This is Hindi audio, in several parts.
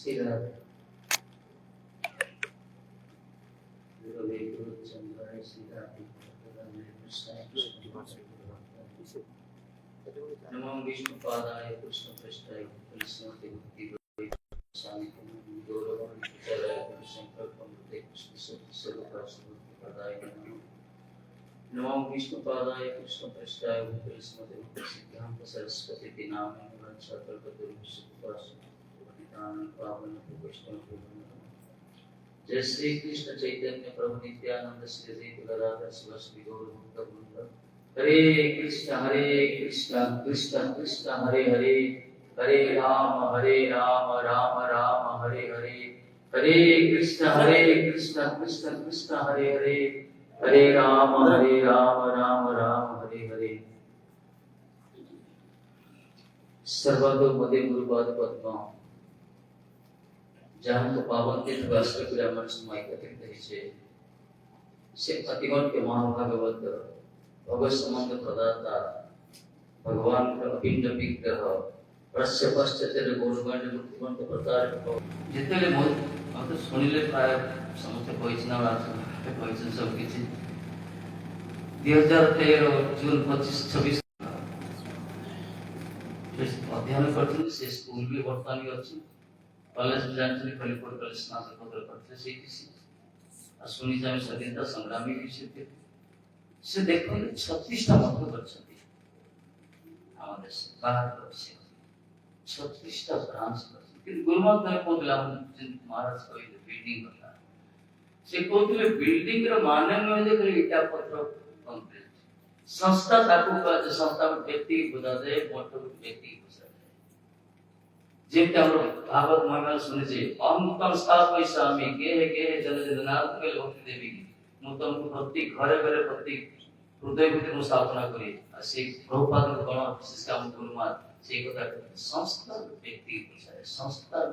Sila Guru Chandra Sila Namo Vishnu Padaya Krishna Prasthaya Krishna Devaki Sami Guru Vichara Shankar Pamute Krishna Sarvasya Padaya Namo Vishnu Padaya Krishna Prasthaya Krishna Devaki Siddhanta Saraswati Dinami Ranchakar Kaduru Sukvasya Paditan Pavana Vishnu जय श्री कृष्ण चैतन्य प्रभु नित्यानंद श्री अद्वैत गदाधर शिवासादि गौर भक्तवृंद हरे कृष्ण कृष्ण कृष्ण हरे हरे हरे राम राम राम हरे हरे हरे कृष्ण कृष्ण कृष्ण हरे हरे हरे राम राम राम हरे हरे सर्वतोपदे गुरुपाद पद्मा जहाँ को पावन तीर्थ राष्ट्र ब्राह्मण समय एकत्रित है से अतिगुण के महाभागवत भगवत संबंध प्रदाता भगवान का अभिन्न विग्रह प्रश्य पश्चात गौरगण्य मुक्तिमंत प्रकार जितने मत सुनिले प्राय समस्त कहना कहते सब किसी 2013 जून 25-26 अध्ययन करते से स्कूल भी वर्तमान अच्छी कॉलेज जानते कलिपुर कॉलेज स्नातकोत्तर करते से किसी सुनी जाए स्वाधीनता संग्रामी विषय थे से देखो 36टा मत करछथि আমাদের বাহার से 36टा ब्रांच करछथि কিন্তু গুরুমত নাই কোদলা महाराज কইলে বিল্ডিং কথা से কোদলে বিল্ডিং র মানে নয় যে খালি ইটা পত্র কমপ্লিট संस्था ताकू का संस्था व्यक्ति बुझा दे मोटो व्यक्ति जेमते हमरो भागवत महाभारत सुने जे अहंतम स्थापय स्वामी गेहे जन जनार्दन के भक्ति देवी मु तुमको प्रत्येक घरे घरे प्रत्येक हृदय भीतर मु स्थापना करी आ से प्रभुपाद को गण विशेष काम गुरुमा से कथा संस्था व्यक्ति है संस्था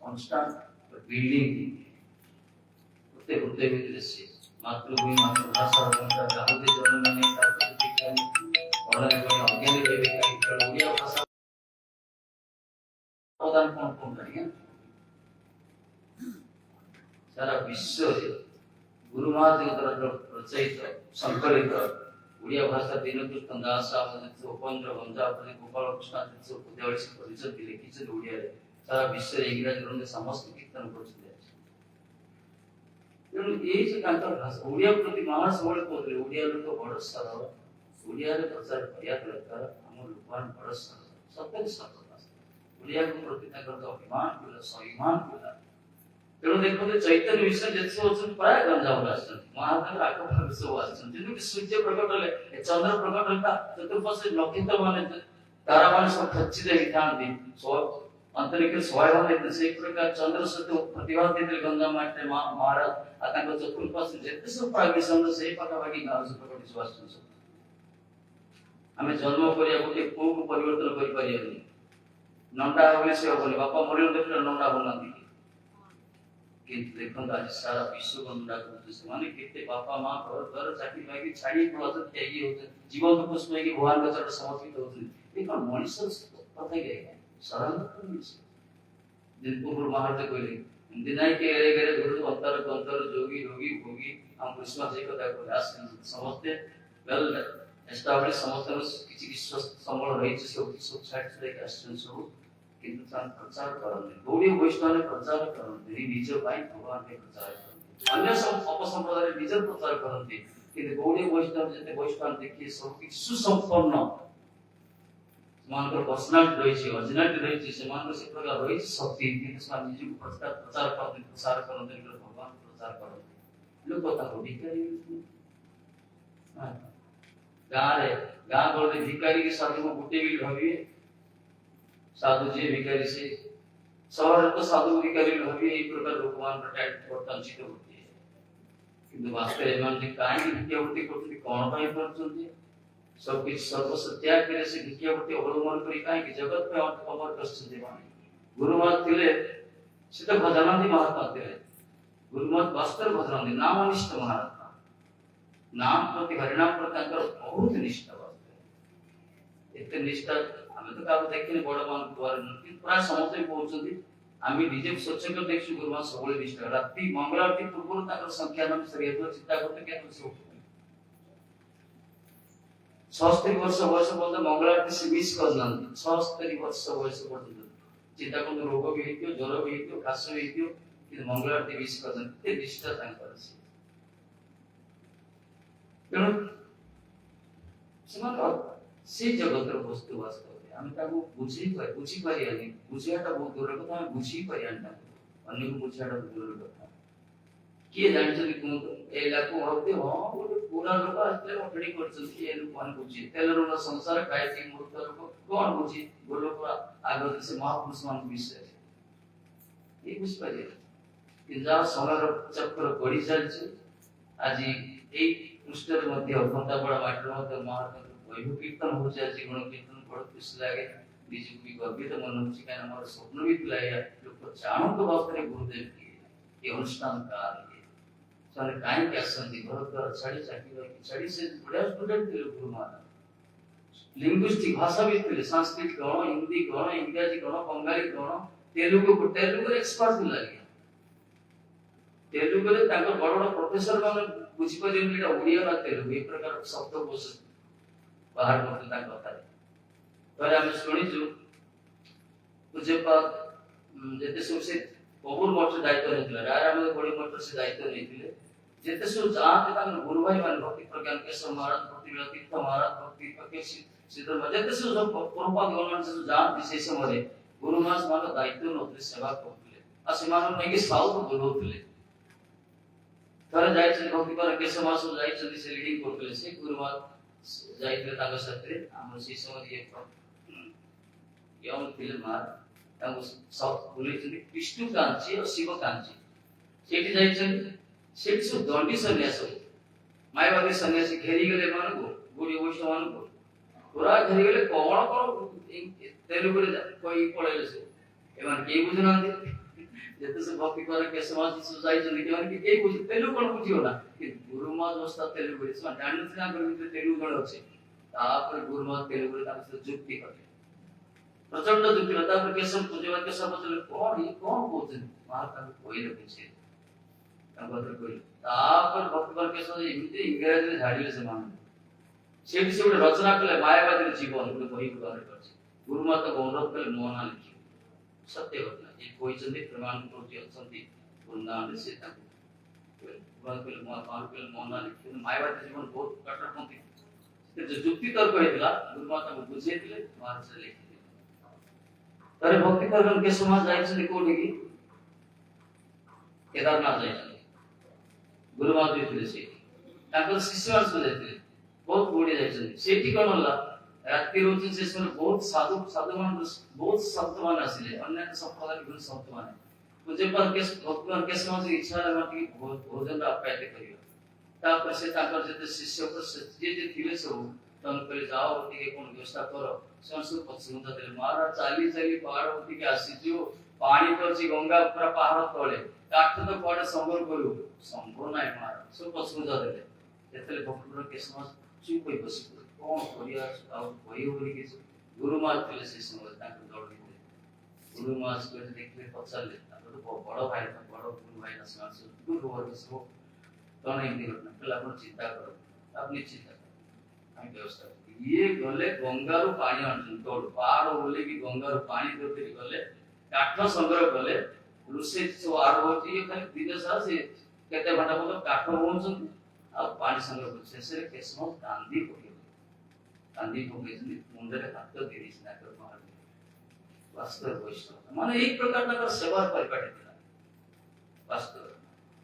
कॉन्स्टेंट बिल्डिंग प्रत्येक हृदय भीतर से मातृभूमि मातृभाषा भाषा गाहते जन्म में ताकत विज्ञान और अज्ञानी विवेक उड़िया भाषा कौन करिए सारा विश्व गुरु महादेव रचयित संकलित उड़िया भाषा दीनकृष्ण दास उपेन्द्र गंजापति गोपाल कृष्ण उद्यावली परिचय लिखित उड़िया सारा विश्व इंग्राजी ग्रंथ समस्त कीर्तन कर उड़िया प्रति महान सबले कहते उड़िया लोक बड़ सरल उड़िया प्रचार करिया दरकार हम लोकमान बड़ सरल सत्य सरल उड़िया को प्रति ताकर अभिमान कुला स्वाभिमान कुला तेणु देखो चैतन्य विषय जैसे होचन प्राय गंजाम राष्ट्र महादेव आको भाग से वाचन जिनु कि सूर्य प्रकट होले चंद्र प्रकट होता चतुर्पार्श्व नक्षत्र माने तारा माने सब खच्ची दे ध्यान दी सो अंतरिक्ष स्वयं माने से प्रकार चंद्र सत्य प्रतिभा देते गंगा माटे महाराज आताको चतुर्पार्श्व जते सब प्राय विषय से पका भागी गाव से प्रकट वाचन हमें जन्म करिया गोटे को परिवर्तन करि परिया नंदा होले से होले बापा मरियो देखले नंदा होनांती किंतु देखो आज सारा विश्व नंदा को से माने कितने बापा मां घर चाकरी लागी छाड़ी पड़त त्यागी होते जीवन को पुष्प की भगवान का चरण समर्पित होते देखो मनुष्य पता ही है सरल दिन पूर्व महाराज कहले दिनाई के एरे गरे गुरु अंतर जोगी रोगी भोगी हम कृष्ण जी कथा को आस समझते वेल एस्टैब्लिश समस्त किछि विश्वास संबल रही सब साइड से क्वेश्चन सब किंतु प्रचार करते गौड़ी वैष्णव ने प्रचार करते निज भाई भगवान के प्रचार करते अन्य सब अपसंप्रदाय निज प्रचार करते किंतु गौड़ी वैष्णव जते वैष्णव देखिए सब किछ सुसंपन्न मानकर पर्सनालिटी रही है ओरिजिनलिटी रही है समान से प्रकार रही शक्ति किंतु समान निज को प्रचार करते भगवान प्रचार करते लोग कथा को भिखारी हां गाँ गले भिखारी के साधु को गुटे भी भाविए साधु जी भिखारी से शहर तो साधु भिखारी भाविए एक प्रकार भगवान प्रटाइट वर्तनचित होती है किंतु वास्तव में मान काहे भिक्षावृत्ति करते कोन पाई करछन्ती सब कुछ सर्वस्व त्याग करे से भिक्षावृत्ति अवलंबन करी काहे कि जगत में अमर करछन्ती माने गुरुमत थिले से तो भजनादि महात्मा थिले गुरुमत वास्तव भजनादि नामनिष्ठ महात्मा नाम प्रति हरिनाम प्रति बहुत निष्ठा वास्तव एते निष्ठा हमें तो काबू देखिने बड़ मान द्वारा प्राय समस्त बोलछन्ती आम्ही डीजे स्वच्छता देखील गुरुवार सबळे दिसतो रात्री मंगळवारती पूर्व ताकर संख्या अनुसार येतो चिंता करतो की तुझं 76 वर्ष बयस पर्यंत मंगळवारती से मिस करनांती 76 वर्ष बयस पर्यंत चिंता करतो रोग भी हेतियो ज्वर भी हेतियो काश भी हेतियो कि मंगळवारती मिस करनांती ते निष्ठा तांकर अछि तेणु ସେମାନେ ସେ ଜଗତର ବସ୍ତୁ ବାସ୍ତବରେ ଆମେ ତାକୁ ବୁଝି ପାରିବାନି ବୁଝିବାଟା ବହୁତ ଦୂର କଥା ଆମେ ବୁଝି ପାରିବାନି ତାକୁ ଅନ୍ୟକୁ ବୁଝିବାଟା ଦୂର କଥା କିଏ ଜାଣିଛନ୍ତି କୁହନ୍ତୁ ଏ ଲାକୁ ଭାବୁଥିବେ ହଁ ଗୋଟେ ପୁରା ଲୋକ ଆସିଲେ ମଠଡ଼ି କରିଛନ୍ତି ଏ ଲୋକମାନେ ବୁଝି ତେଲର ସଂସାର କାହିଁକି ମୂର୍ଖ ଲୋକ କଣ ବୁଝି ଗୋଲୋକ ଆଗରେ ସେ ମହାପୁରୁଷ ମାନଙ୍କ ବିଷୟରେ ଏ ବୁଝିପାରିବେ କିନ୍ତୁ ଯାହା ସମୟର ଚକ୍ର ଗଡ଼ି ଚାଲିଛି ଆଜି ଏଇ ପୃଷ୍ଠରେ ମଧ୍ୟ ଘଣ୍ଟାପଡ଼ା ମାଟିର ମଧ୍ୟ ମହାତ୍ମା वैभव कीर्तन हो जाए गुण कीर्तन बड़ खुशी लगे निजी भी गर्वित मन होची काना मोर स्वप्न भी थिला लोक जानो तो बापरे गुरुदेव की ये अनुष्ठान काल ये सारे काई के असंति घर घर छाड़ी छाड़ी से बड़ा स्टूडेंट थे गुरु महाराज लिंग्विस्टिक भाषा भी थे संस्कृत गण हिंदी गण इंग्रजी गण बंगाली गण तेलुगु एक्सपर्ट थिला गया तेलुगु रे ताको बड़ बड़ प्रोफेसर माने बुझी परियन एटा ओडिया ना तेलुगु ए प्रकार शब्द कोश बाहर करते ता कथा पर हम सुनिजु पूज्यपाद जेते सब से बहुर मठ दायित्व नेतिला रारामद बड़ी मठ से दायित्व नेतिले जेते सब जाते तान गुरु भाई मान भक्ति प्रज्ञान के महाराज भक्ति तीर्थ महाराज भक्ति पके सिद्धर जेते सब परंपरा गवर्नमेंट से जान विशेष समय गुरु मास मान दायित्व नोतले सेवा करथिले आ समान नेकी साउथ बोलौथिले तर जाय छै भक्ति पर के समाज जाय छै से लीडिंग करथिले से गुरु मास जाइते ताको साथे हम से समय ये यौन फिल्म मार ताको सब बोले छै विष्णु कांची और शिव कांची सेठी जाय छै सेठी सब दंडी सन्यास मायावादी सन्यासी घेरी गेले मानको गुडी वैष्णव मानको पूरा घेरी गेले कोण कोण तेलुगु रे कोई पळेले से एमान के बुझनांती जेते से भक्ति करे के समाज से जाय छै केमान के बुझ तेलुगु कोन बुझियो ना कि गुरु माज वस्ता तेलुगु रे समान जानत ना कर तेलुगु गण अछि तापर गुरु माज तेलुगु रे ताके जुक्ति करे प्रचंड जुक्ति रहता पर के सब पूजवा के सब मतलब कौन ये कौन बोलते महात्मा को कोई न पूछे तब तो कोई तापर भक्ति पर के सब इमिते इंग्रजी रे झाड़ीले से मान सेठी से रचना कले मायावादी जीवन को बही उदाहरण करछि गुरु माता गौरव कले मोहना लिखि सत्य घटना ये कोई चंदी प्रमाण प्रति अछंती वृंदावन से ताको बाकल मोहना लिखि मायावादी जीवन बहुत कट्टरपंथी से जो जुक्ति तर्क हेतला गुरु माता को बुझेतिले महाराज से लिखि तारे भक्ति करन के समाज जाय छै कोठी की केदारनाथ जाय छै गुरु माता दिले से ताकर शिष्य से जायते बहुत बूढ़ी जाय छै सेठी कोन होला रात्रि रोज से समय बहुत साधु मान बहुत संत मान आसिले अन्य संप्रदाय के संत मान तुझे पर के भक्तन के समाज इच्छा लगा कि भोजन आप्यायते करियो तापर से ताकर जते शिष्य को जे थिले सब तन पहले जाओ होती के कोन व्यवस्था करो संस्कृत पश्चिम देले महाराज चाली चाली पहाड़ होती के आसीजियो पानी परची गंगा पूरा पहाड़ तळे काठ तो पड़े संभल करू संभव नाही महाराज सब पश्चिम देले जेतले भक्तन के समाज चुप होई बसी कौन करिया आउ कोई होरी के गुरु मार थिले से समय ताके दौड़ दिले गुरु मार को देखले पछाले ताको तो बड़ भाई था बड़ गुरु भाई ना समाज गुरु वर्ग सब तने दिन ना पहला अपन चिंता करो अपनी चिंता हम व्यवस्था ये गले गंगारू पानी आनछन तोड़ पहाड़ बोले कि गंगारू पानी देते गले काठ संग्रह गले रुसे सो आर होती ये खाली विदेश से केते घंटा बोल काठ होउछन आ पानी संग्रह से केसम गांधी गांधी को मुंडे हाथ देरिस ना कर महाराज वास्तव वैष्णव माने एक प्रकार का सेवा परिपाटी थिला वास्तव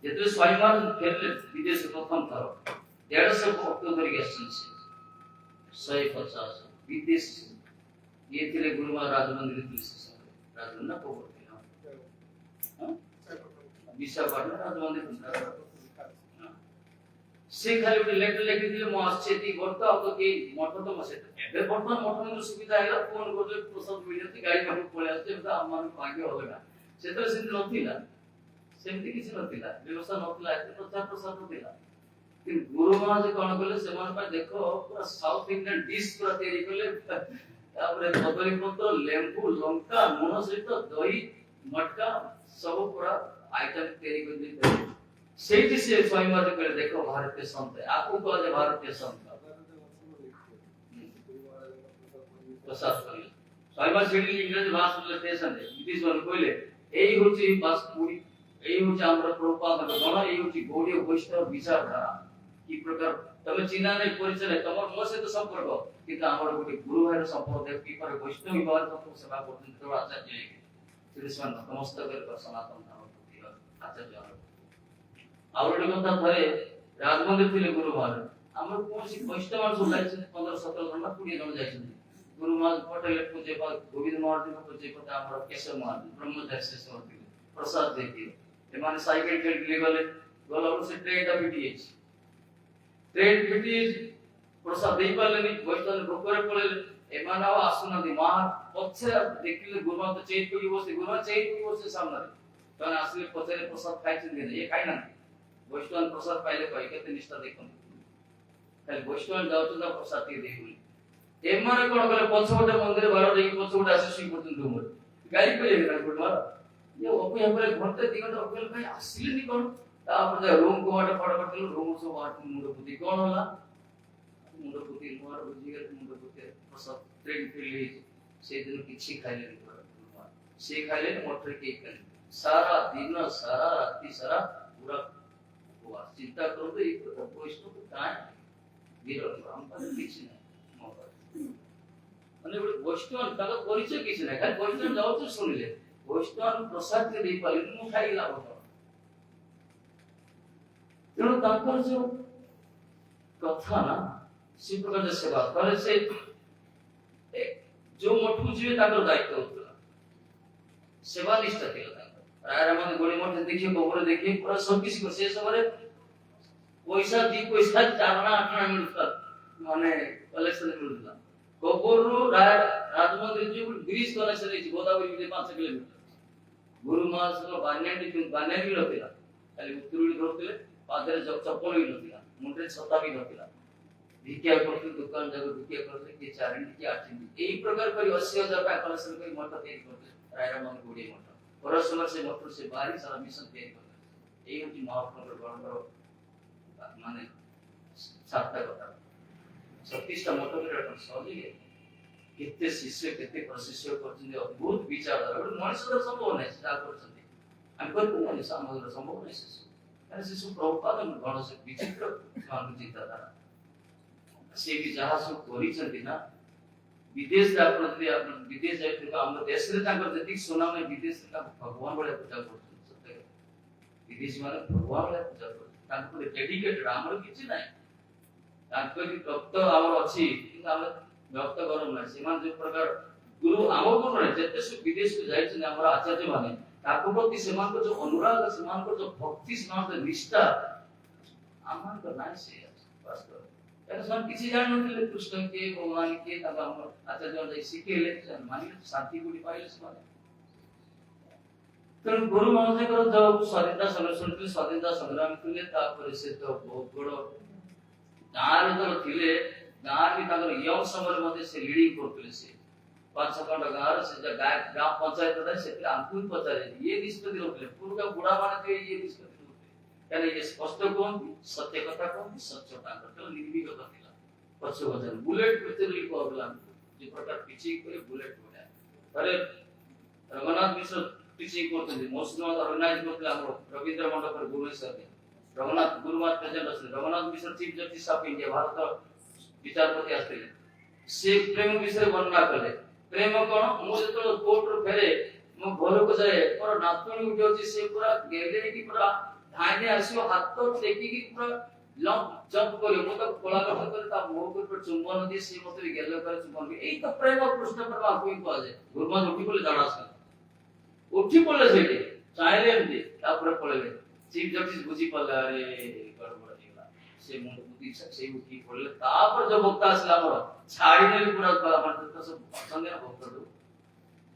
जेते स्वयंमान फेरले विदेश प्रथम थर 150 भक्त धरि गेसन 150 विदेश ये थिले गुरु महाराज मंदिर थिले राजमंदिर को बोलते हां विशाखापट्टनम राजमंदिर से खाली ଗୋଟେ ଲେଟର ଲେଖିଥିଲେ ମୁଁ ଆସିଛି ଏଠି ବର୍ଷ ଆଉ ତ କି ମଠ ତ ମସେ ଏବେ ବର୍ତ୍ତମାନ ମଠ ର ସୁବିଧା ହେଲା ଫୋନ କରିଲେ ପ୍ରସାଦ ମିଳିଯାଉଛି ଗାଡି ପାଖକୁ ପଳେଇ ଆସୁଛି ଏବେ ଆମ ମାନଙ୍କୁ ଭାଗ୍ୟ ଅଲଗା ସେତେବେଳେ ସେମିତି ନଥିଲା ସେମିତି କିଛି ନଥିଲା ବ୍ୟବସ୍ଥା ନଥିଲା ଏତେ ପ୍ରଚାର ପ୍ରସାର ନଥିଲା କିନ୍ତୁ ଗୁରୁ ମହାରାଜ କଣ କଲେ ସେମାନଙ୍କ ପାଇଁ ଦେଖ ପୁରା ସାଉଥ ଇଣ୍ଡିଆନ ଡିଶ ପୁରା ତିଆରି କଲେ ତାପରେ କଦଳୀ ପତ୍ର ଲେମ୍ବୁ ଲଙ୍କା ଲୁଣ ସହିତ ଦହି मटका सब पूरा आइटम तैयारी कर दी सेठी से स्वामी माते कहले देखो भारतीय संत है आपको कह जे भारतीय संत प्रसाद करियो स्वामी माते सेठी इंग्रजी भाषा बोले स्टेशन है ब्रिटिश वन कहले एई होची बास पूरी एई होची हमरा प्रभुपाद गण एई होची गौड़ीय वैष्णव विचारधारा की प्रकार तमे चिन्हा नहीं परिचय नहीं तमर मो से तो संपर्क किंतु हमर गोटे गुरु भाई संपर्क देख की पर वैष्णव विभाग तो सेवा करते तो आचार्य श्रीमान नमस्कार कर सनातन धर्म आचार्य और गोटे कथा थरे राजमंदिर थिले गुरु महाराज हमर कोनसी वैष्णव मानस जाइछन 15 17 जन 20 जन जाइछन गुरु महाराज पटेल पूजे पा गोविंद महाराज को पूजे पता हमर केशव महाराज ब्रह्मचारी श्रेष्ठ थिले प्रसाद देती एमाने साइकिल खेल ले गले गला से ट्रेन टा पिटीएच ट्रेन पिटीएच प्रसाद देई पालेनी वैष्णव भोकरे पळेले एमाना आसुना दि महाराज पछे देखिले गुरु महाराज चेत को बसे गुरु महाराज चेत को बसे सामने तने आसले पछे प्रसाद खाइछन दे ये खाइ ना वैष्णव प्रसाद पाइले कहि केते निष्ठा देखन खाली वैष्णव जाउतना प्रसाद ती देखुनी एमाने कोन गले पछोटे मंदिर बारो देखि पछोटे आसे सुई पडतन तुमर गाली पले ना गुरु महाराज ये ओपे हमरे घंटे 3 घंटा ओपे भाई आसिले नि कोन तापर रूम को वाटे फटाफट रूम सो वाट मुंड पुती कोन होला मुंड पुती मोर बुझिगे मुंड पुती प्रसाद ट्रेन फिरली से दिन किछि खाइले नि से खाइले मोटर केक खाइले सारा दिन सारा राति सारा पूरा उपवास चिंता करो तो एक वैष्णव को काय विरोध हम पर किछि नै मोबाइल माने वैष्णव का परिचय किछि नै खाली वैष्णव जाउ तो सुनिले वैष्णव प्रसाद के दे पाले मु खाइ लाभ हो तेणु ताकर जो कथा ना सी प्रकार से सेवा करे से जो मठू जीवे ताकर दायित्व होता सेवा निष्ठा थिला ताकर राय रामन गोली मठ देखिए गोबर देखिए पूरा सब किसी को से सबरे पैसा दी पैसा चारना आठना मिलता माने कलेक्शन मिलता गोबर राय राजमंदिर जी ब्रिज कनेक्शन है गोदावरी में 5 किलोमीटर गुरु महाराज को बान्यानी रथिला खाली उत्तरुड़ी धरथिले पादरे चप्पल भी नथिला मुंडे छता भी नथिला भिक्षा करते दुकान जगह भिक्षा करते के चारिणी के आठिनी एई प्रकार करी 80,000 का कलेक्शन करी मठ तैयारी करते रायरामन गोडी मठ परसमर से मठ से बाहरी सारा मिशन तैयारी करते एई होती महाप्रभु गणकर माने सार्थक कथा 36 टा मठ के रटन सही है कितने शिष्य कितने प्रशिष्य करते अद्भुत विचारधारा मनुष्य संभव नहीं सेटा करते हम करते नहीं सामग्र संभव नहीं शिष्य शिशु प्रभुपाद गण से विचित्र चिंताधारा से भी जहां सब करिसंती ना विदेश आपण विदेश जाय हम देश रे ताकर जति सोना में विदेश का भगवान बड़े पूजा करते सत्य विदेश माने भगवान बड़े पूजा करते ताको डेडिकेटेड हमर किछि नाही ताको कि भक्त हमर अछि कि हम भक्त गरम नाही समान जो प्रकार गुरु हमर को रे जते सब विदेश को जाय हमर आचार्य माने ताको प्रति समान को जो अनुराग समान को जो भक्ति समान को निष्ठा आमान को नाही से वास्तव ऐसा किसी जान नथिले कृष्ण के भगवान के तब हम आचार्य जय सिखेले मानिले शांति गुडी पाइले समान तो गुरु महाराज को जब स्वाधीनता संग्राम के स्वाधीनता संग्राम के तापर से तो बहुत बड़ो गार तो थिले गार भी ताकर यौ समय मध्ये से लीडिंग करतले से 5 खंड गार से ग्राम पंचायत था से अंकुर पचारे ये निष्पत्ति होतले पूरा बुढ़ा माने थे ये निष्पत्ति यानी ये स्पष्ट कौन सत्य कथा कौन सच्चता करते निर्भीकता थिला पछो वचन बुलेट प्रत्येक को अगला जे प्रकार पीछे करे बुलेट होता अरे रघुनाथ मिश्र पीछे करते मोस्टनो ऑर्गेनाइज करते हम रविंद्र मंडप पर गुरु सर रघुनाथ गुरुवार प्रेजेंट असले Raghunath Mishra chief justice of India Bharat विचारपति आस्ते से प्रेम विषय वर्णना कले प्रेम कोन मु जतो कोर्ट रो फेरे मु घर को जाए पर नातुणी उठो छी से पूरा गेले की पूरा धाने आसियो हाथ तो देखि की पूरा लंप जंप करे मु तो कोला कर करे ता मुंह पर चुंबन दे से मते भी गेले करे चुंबन एई तो प्रेम कृष्ण पर कोई को जाए गुरुमा उठी बोले दाड़ा से उठी बोले सेठी चाइले एमदी तापर पळेले चीफ जस्टिस बुझी पल्ला अरे गड़बड़ दिला से मुंड बुद्धि से उठी बोले तापर जो भक्त आसला हमर छाड़ी ने पूरा हमर तो सब संगे ना भक्त दो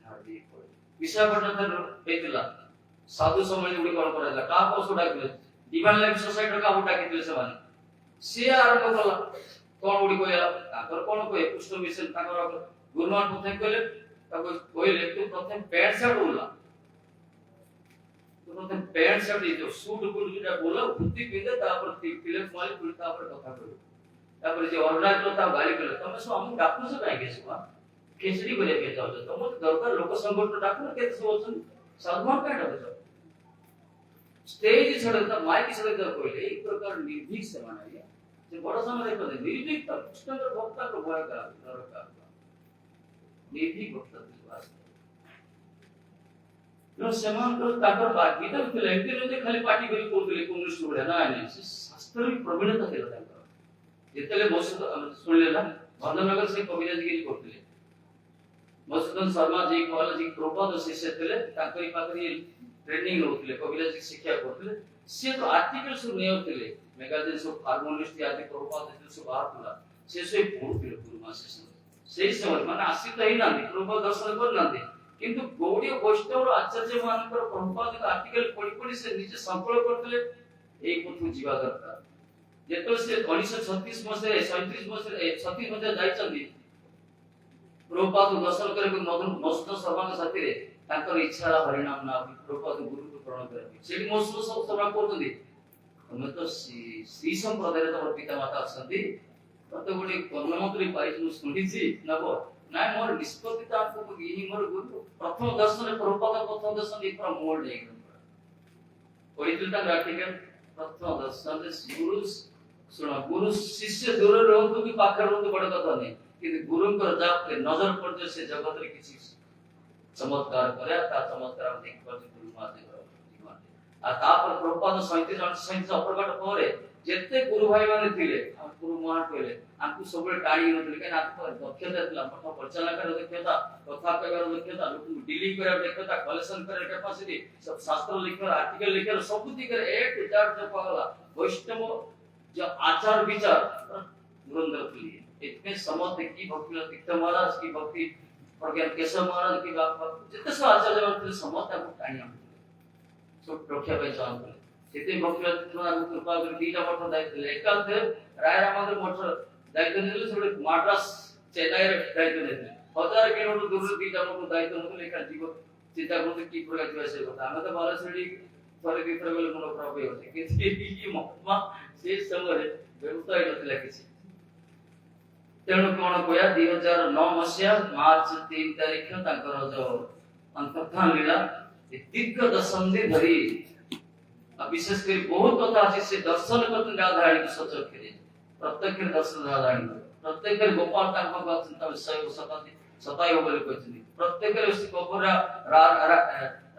हादी पड़े विशाखपट्टनम पेतिला साधु समाज गुडी कोन कराला का पोसो डाकिले डिवाइन लाइफ सोसाइटी का उठा के दिले सवानी से आरंभ कला कोन गुडी कोया ताकर कोन कोए पुष्ट मिशन ताकर गुरुमान पुथे कहले ताको कोइले तू प्रथम पैंट शर्ट उला पैंट शर्ट जो सूट बूट जो बोला धोती पिंदे तापर तिलक माली पुल तापर कथा करू तापर जे ऑर्डर तो ता गाली कलो तमे सो हम डाकू से काहे के सुवा केसरी करे के जाओ तम दरकार लोक संगठन डाकू के सो अछन साधुमान का डाकू स्टेज छड़ता माइक छड़ता कोइले एक प्रकार निर्भीक से मानाया जे बड़ समय देखो निर्भीक त कृष्ण भक्त को भय का दरकार निर्भीक भक्त विश्वास जो समान को ताकर बाकी तो लेते रहते खाली पार्टी करी कोतले कम्युनिस्ट गुडा ना नहीं शास्त्र भी प्रवीणता थे ताकर जेतले मसुद सुनले ना भंडनगर से कविराज गिरी करतले मसुदन शर्मा जी कहला जी प्रपाद शिष्य थे ताकरी पाकरी ट्रेनिंग होतले कविराज की शिक्षा करतले से तो आर्टिकल सब नहीं होतले मैगजीन सब हार्मोनिस्ट आदि प्रपाद सब बाहर तुला से से पढ़ुतले गुरुमा से समय माने आसी तो ही ना प्रपाद दर्शन कर ना किंतु गौड़ी वैष्णव आचार्य मानकर प्रभुपाद का आर्टिकल पढ़ी पढ़ी से नीचे संकल्प करतले एक पथु जीवा दरकार जेतो से 1936 मसे 37 मसे 36 मसे जाइचंदी प्रभुपाद दर्शन करे मदन मस्त शर्मा के साथी रे ताकर इच्छा हरिनाम ना प्रभुपाद गुरु को प्रणव करे सेठी मस्त सब सभा करतंदी हम तो श्री संप्रदाय तो पिता माता असंती तो गोटे कर्णमंत्री पाइछु सुनिछि नबो ना मोर निष्पत्ति तो आपको यही मोर गुरु प्रथम दर्शन प्रभुपाद प्रथम दर्शन एक पर मोड़ ले ओरिजिनल ता आर्टिकल प्रथम दर्शन गुरु सुनो गुरु शिष्य दूर रहतो भी पाखर रहतो बड़ कथा नहीं कि गुरु को जाप के नजर पड़ते से जगत रे किसी चमत्कार करे ता चमत्कार हम देख पर गुरु माते आ तापर प्रभुपाद 37 अप्रकट परे जेते गुरु भाई माने थिले हम गुरु महान कहले आंकु सबले टाणी नथले के आंकु दक्षता थिला मठ परिचालन कर दक्षता कथा कहर दक्षता लोक डीलिंग कर दक्षता कलेक्शन कर कैपेसिटी सब शास्त्र लिखर आर्टिकल लिखर सब कुछ कर ए टू जेड जो कहला वैष्णव जो आचार विचार धुरंधर लिए इतने समझ की भक्ति तीर्थ महाराज की भक्ति प्रज्ञान केशव महाराज की बात जितने सब आचार्य थे समझ को टाणी हम सब रक्षा पे चाहते सेते भक्ति तुम्हारा कृपा कर दीटा मठ दायित्व एकाल थे राय रामचंद्र मठ दायित्व नेले सब मद्रास चेन्नई रे दायित्व नेले 1000 किलोमीटर दूर दीटा मठ दायित्व नेले एका जीव चिंता करते की प्रकार जीव से কথা আমরা তো বালাসড়ি পরে ভিতরে গেলে মনে প্রভাব হচ্ছে কিন্তু এই মহাত্মা সেই সময়ে ব্যবস্থা হইছিল কিছু তেଣୁ কোন কয়া 2009 মସିହା ମାର୍ଚ୍ଚ 3 ତାରିଖ ତାଙ୍କର जो अंतर्धान लीला दीर्घ दशंधि धरी विशेष कर बहुत कथा अछि से दर्शन करते राधारानी की सचक करे प्रत्यक्ष दर्शन राधारानी प्रत्यक्ष गोपाल तांको का चिंता विषय सताई हो बोले कहते प्रत्यक्ष से गोपरा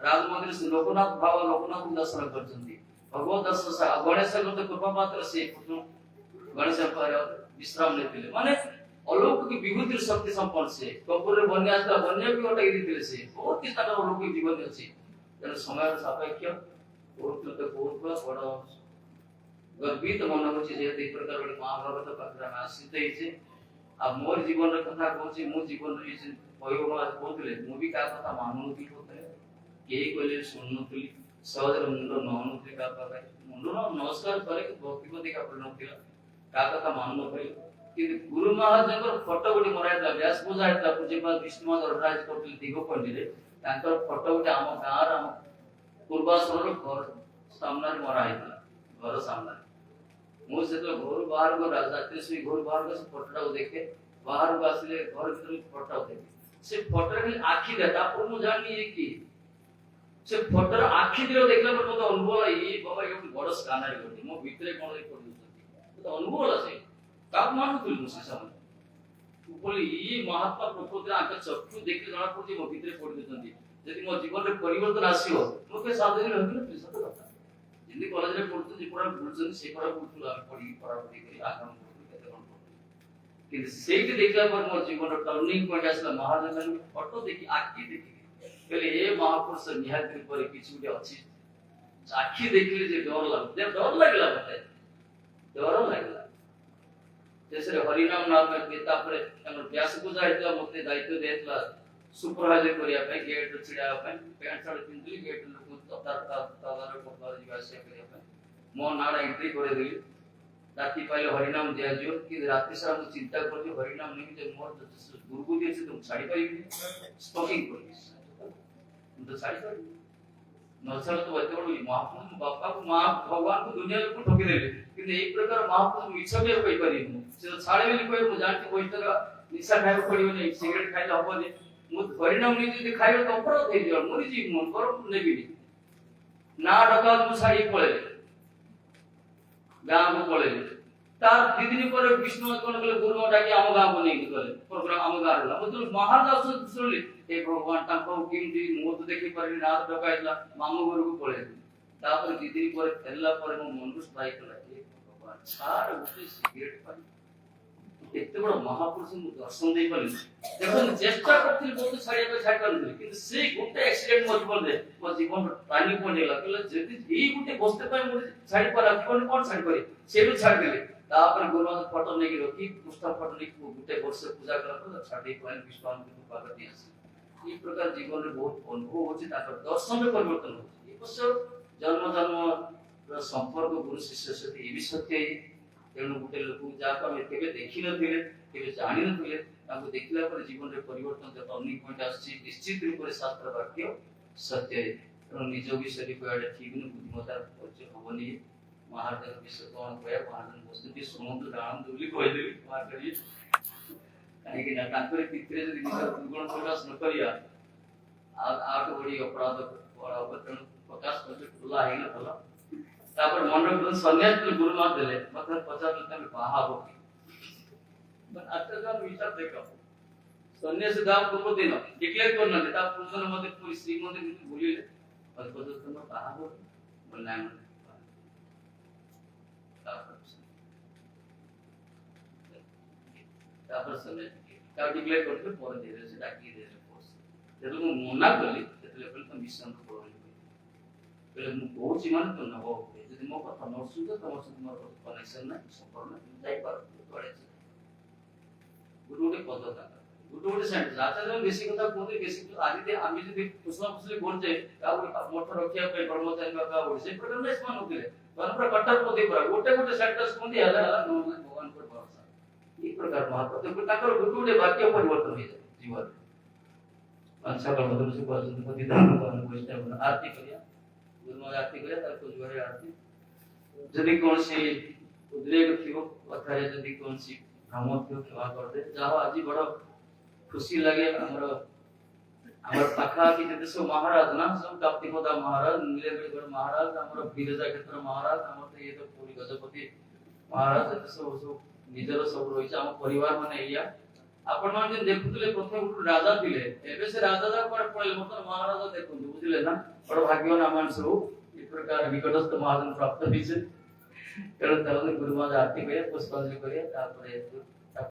राज मंदिर से लोकनाथ बाबा लोकनाथ दर्शन करछंती भगवत दर्शन से गणेश को कृपा पात्र से गणेश पर विश्राम लेते माने अलौकिक विभूति शक्ति संपन्न से गोपुर रे बन्या था बन्या भी हटाई दिले से बहुत किछ तार अलौकिक जीवन अछि तेरे समय सापेक्ष बहुत तो बहुत बड़ा गर्वित मन होची जे एक प्रकार रे महाभारत पात्र में आश्रित हिचे अब मोर जीवन रे कथा कहूची मु जीवन रे पयो आज कहतले मु भी का कथा मानुती होतले केही कहले सुननुतली सहज मुंड नहनुतली का पाए मुंड नमस्कार करे भक्ति को देखा पड़नतिला का कथा मानु पई कि गुरु महाराज फोटो गुडी मराइला व्यास पूजा हेतला पूज्यपाद विष्णु दरराज करतले दिगो पंडी रे तांकर फोटो गुडी आम गार आम पूर्वाश्रम घर सामने मरा हेतला घर सामने मु से तो घर बाहर को राजरात्रि से घर बाहर को फोटो देखे बाहर को आसले घर भीतर फोटो देखे से फोटो के आखी देता पर मु जानी है कि से फोटो आखी दिलो देखला पर मते अनुभव ये बाबा ये बड़ स्कैनर करती मो भीतर कोन रे कर तो अनुभव আছে কাপ মানু তুই মুসে সামনে বলি এই মহাত্মা প্রকৃতির আঁকা চক্ষু দেখলে জনা পড়ছে মো ভিতরে পড়ি দিতেନ୍ତି যদি মো জীবନରେ পরিবর্তন আসিও মোকে সাবধানী रहबি না সত্য কথা যদি কলেজে পড়তো যে পড়া ভুলছন সে পড়া ভুলছিল আমি পড়ি করি আগাম পড়ি কেতে কোন কিন্তু সেইটি দেখলা পর মো জীবনের টার্নিং পয়েন্ট আসলা মহারাজ ফটো দেখি আঁকি দেখি বলে এ মহাপুরুষ নিহাত করে কিছু যে আছে আঁকি দেখলে যে ডর লাগলা মতে डर लागला जैसे हरिनाम नाम में पिता पर हमर व्यास पूजा हेतला मते दायित्व देतला सुपरवाइजर करिया पे गेट छिड़ा पे पैंट शर्ट पिंदली गेट लोक तदार को जीवासे करिया पे मो नाडा एंट्री करे देली राती पहले हरिनाम दिया जो कि राती सारा मु चिंता कर जो हरिनाम नहीं जे मोर गुरु दिए से तुम साड़ी पाई स्टॉकिंग कर तो साड़ी पाई नछल तो एते बड़ महापुरुष बापा को मां भगवान को दुनिया को ठोकी देले किंतु एक प्रकार महापुरुष मिछ भी कहि पारि से छाड़े भी कोइ मु जानते कोइ तरह निशा खाइ पड़ियो नै सिगरेट खाइले हबो नै मु परिणाम नि जदि खाइबे तो अपराध हे दियो मरि जी मन कर नेबी ना डका मु छाड़ी पळे गांव को पळे तार दिदिनी पर विष्णु कोन गले गुरु डाकी आम गांव को नै गले प्रोग्राम आम गांव ला मतलब महाराज सुनले ए भगवान ताको किंदी मु तो देखि पारि ना डकाइला मामू गुरु को पळे तापर दिदिनी पर फेरला पर मु मन को स्ट्राइक कला ए भगवान छाड़ उठी सिगरेट पानी एते बड़ महापुरुष मु दर्शन दे पाली देखन चेष्टा करथिल बहुत छाड़िया को छाड़ करथिल किंतु से गुटे एक्सीडेंट मत बोल दे मो जीवन पानी पड़े लागला जदि एई गुटे बसते पाए मु छाड़ी पर कोन कोन छाड़ करे से भी छाड़ देले तापर गुरु फोटो नेकी रखी पुस्तक फोटो नेकी गुटे वर्ष पूजा कला तो छाड़ी पाए विश्वास को पाकर दिया ई प्रकार जीवन रे बहुत अनुभव होची ताकर दर्शन में परिवर्तन होची ई बस जन्म जन्म संपर्क गुरु शिष्य सहित ई भी सत्य तेणु गोटे लोक जहाँ आम केवे देखी नथिले केवे जानि नथिले ताको देखिला पर जीवन रे परिवर्तन जब टर्निंग पॉइंट आछि निश्चित रूप से शास्त्र वाक्य सत्य है तेणु निज विषय कोयाडे ठीक न बुद्धिमता परिचय होबनी महादेव विषय कोन कोया महादेव वस्तु की सुनंत दान दुली कोइ देबी मार करी काहे कि ना ताकरे पितरे जदि निज गुण प्रकाश न करिया आठ बड़ी अपराध बड़ा अपराध प्रकाश कर खुला है ना भला तापर मन रो सन्यास गुरु मार देले मतलब 50 तमे बाहा हो बन अत्तर विचार देखो सन्यास गाव पूर्व दिन डिक्लेयर करना ता पुरुषन मते पूरी श्री मंदिर में बोलिले और 50 तमे बाहा हो बोलना है तापर सन्यास ता डिक्लेयर करते पर दे से डाकी दे पोस्ट जब मना करली तेले पहले तो मिशन को पहले मु बहुत मान तो न हो यदि मो कथा न सुनते तो मोर कनेक्शन ना संपर्क ना जाई पार तोड़े गुरुडे पद्धता गुरुडे सेंटर आचार्य बेसिक कथा कोते बेसिक आदि दे आमी जदि कुसला कुसली बोलते का मोठ रखिया पे कर्मचारी का बोल से प्रकार में मान होते वन पर कट्टर पोते पर गोटे गोटे सेंटर्स कोंदी हला भगवान पर भरोसा ई प्रकार महाप्रभु को ताकर गुरुडे वाक्य परिवर्तन हो जाए जीवन अच्छा का मतलब से पसंद पति दान को वैष्णव आरती करिया गुरु आरती करिया तार को जोरे आरती जदि कौन सी उद्रेक थियो अथारे जदि कौन सी भ्रम थियो क्षमा कर दे जाहो आज बड़ खुशी लगे हमर पाखा की जते सो महाराज ना सब काप्तिपदा महाराज नीलगढ़ महाराज हमर बिरजा क्षेत्र महाराज हमर तो ये तो पूरी गजपति महाराज जते सो निजर सब रहिछ हम परिवार माने इया आपण मान जे देखुतले प्रथम गुरु राजा थिले एबे से राजा जा पर पळले मतलब महाराज देखु बुझिले ना बड़ भाग्यवान आमान सब इस प्रकार निकटस्थ महाजन प्राप्त होइছে कारण तब गुरु महाराज आरती करे पुष्पांजलि करे तारपरे